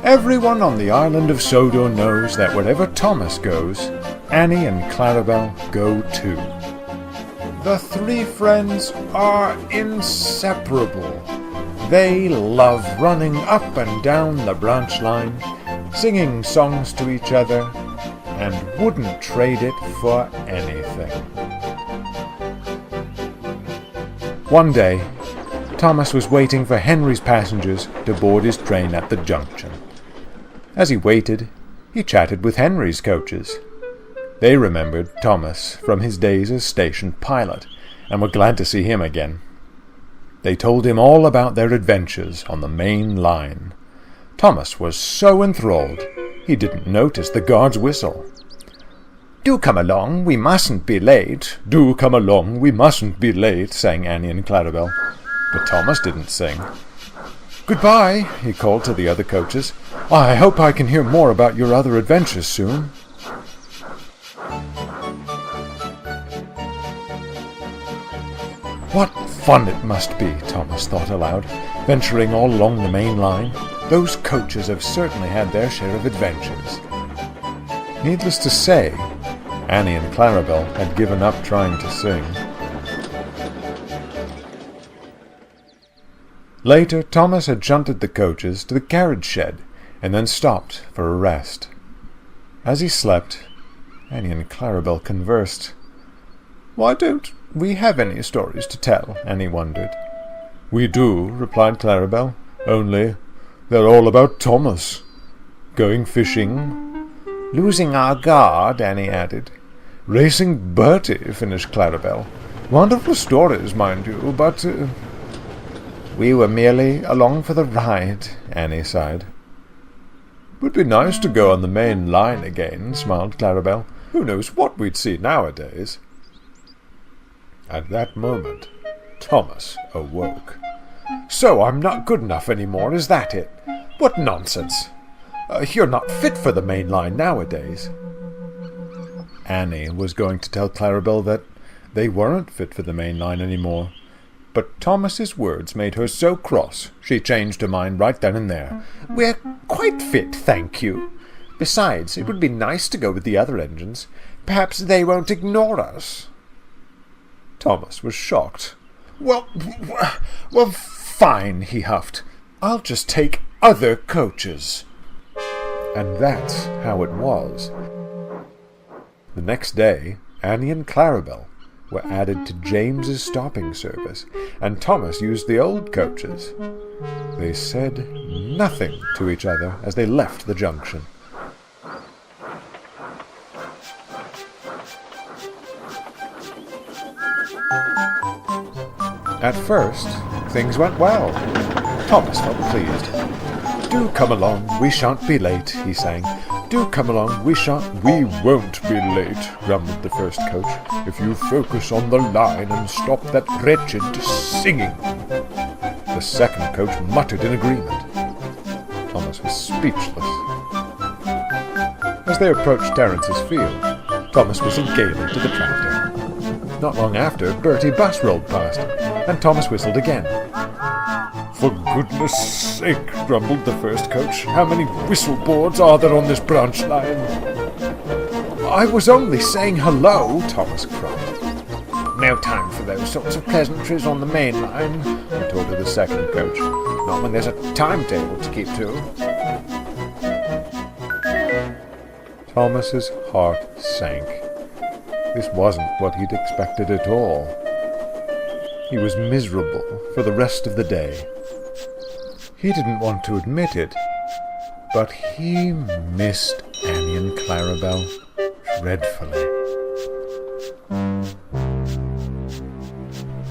Everyone on the island of Sodor knows that wherever Thomas goes, Annie and Clarabelle go too. The three friends are inseparable. They love running up and down the branch line, singing songs to each other, and wouldn't trade it for anything. One day, Thomas was waiting for Henry's passengers to board his train at the junction. As he waited, he chatted with Henry's coaches. They remembered Thomas from his days as station pilot, and were glad to see him again. They told him all about their adventures on the main line. Thomas was so enthralled, he didn't notice the guard's whistle. "Do come along, we mustn't be late. Do come along, we mustn't be late," sang Annie and Clarabelle. But Thomas didn't sing. "Goodbye," he called to the other coaches. "I hope I can hear more about your other adventures soon." What fun it must be, Thomas thought aloud, venturing all along the main line. Those coaches have certainly had their share of adventures. Needless to say, Annie and Clarabelle had given up trying to sing. Later, Thomas had shunted the coaches to the carriage shed, and then stopped for a rest. As he slept, Annie and Clarabelle conversed. "Why don't we have any stories to tell?" Annie wondered. "We do," replied Clarabelle, "only they're all about Thomas. Going fishing." "Losing our guard," Annie added. "Racing Bertie," finished Clarabelle. "Wonderful stories, mind you, but—" "We were merely along for the ride," Annie sighed. "Would be nice to go on the main line again," smiled Clarabelle. "Who knows what we'd see nowadays?" At that moment, Thomas awoke. "So I'm not good enough any more, is that it? What nonsense! You're not fit for the main line nowadays." Annie was going to tell Clarabelle that they weren't fit for the main line any more, but Thomas's words made her so cross she changed her mind right then and there. "We're quite fit, thank you. Besides, it would be nice to go with the other engines. Perhaps they won't ignore us." Thomas was shocked. Well, fine," he huffed. "I'll just take other coaches." And that's how it was. The next day, Annie and Clarabelle were added to James's stopping service, and Thomas used the old coaches. They said nothing to each other as they left the junction. At first, things went well. Thomas felt pleased. "Do come along, we shan't be late," he sang. "Do come along, we won't be late," grumbled the first coach, "if you focus on the line and stop that wretched singing." The second coach muttered in agreement. Thomas was speechless. As they approached Terrence's field, Thomas whistled gaily to the tractor. Not long after, Bertie Bus rolled past, and Thomas whistled again. "For goodness sake," grumbled the first coach, "how many whistleboards are there on this branch line?" "I was only saying hello," Thomas cried. "No time for those sorts of pleasantries on the main line," retorted the second coach. "Not when there's a timetable to keep to." Thomas's heart sank. This wasn't what he'd expected at all. He was miserable for the rest of the day. He didn't want to admit it, but he missed Annie and Clarabelle dreadfully.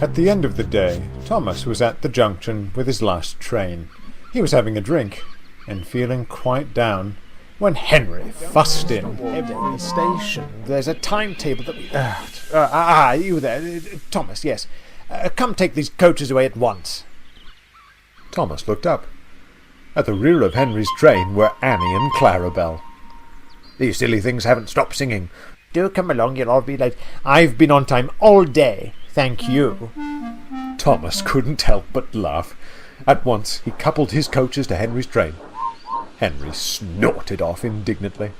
At the end of the day, Thomas was at the junction with his last train. He was having a drink and feeling quite down when Henry fussed in. "Every station, there's a timetable that we... you there, Thomas, yes. Come take these coaches away at once." Thomas looked up. At the rear of Henry's train were Annie and Clarabelle. "These silly things haven't stopped singing." "Do come along, you'll all be late." "I've been on time all day, thank you." Thomas couldn't help but laugh. At once he coupled his coaches to Henry's train. Henry snorted off indignantly.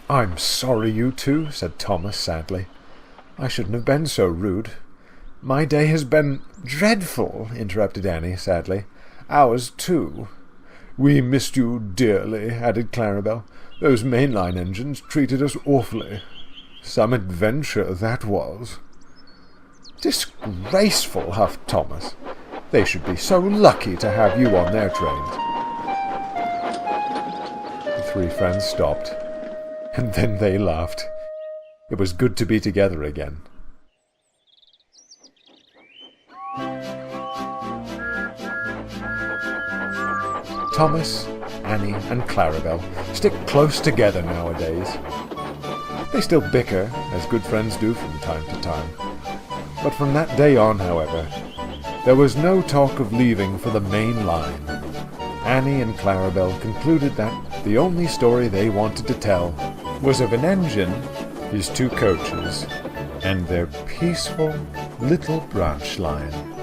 "I'm sorry, you two," said Thomas sadly. "I shouldn't have been so rude." "My day has been dreadful," interrupted Annie sadly. "Ours too." "We missed you dearly," added Clarabel. "Those mainline engines treated us awfully. Some adventure that was." "Disgraceful," huffed Thomas. "They should be so lucky to have you on their trains." The three friends stopped, and then they laughed. It was good to be together again. Thomas, Annie, and Clarabel stick close together nowadays. They still bicker, as good friends do from time to time. But from that day on, however, there was no talk of leaving for the main line. Annie and Clarabel concluded that the only story they wanted to tell was of an engine, his two coaches, and their peaceful little branch line.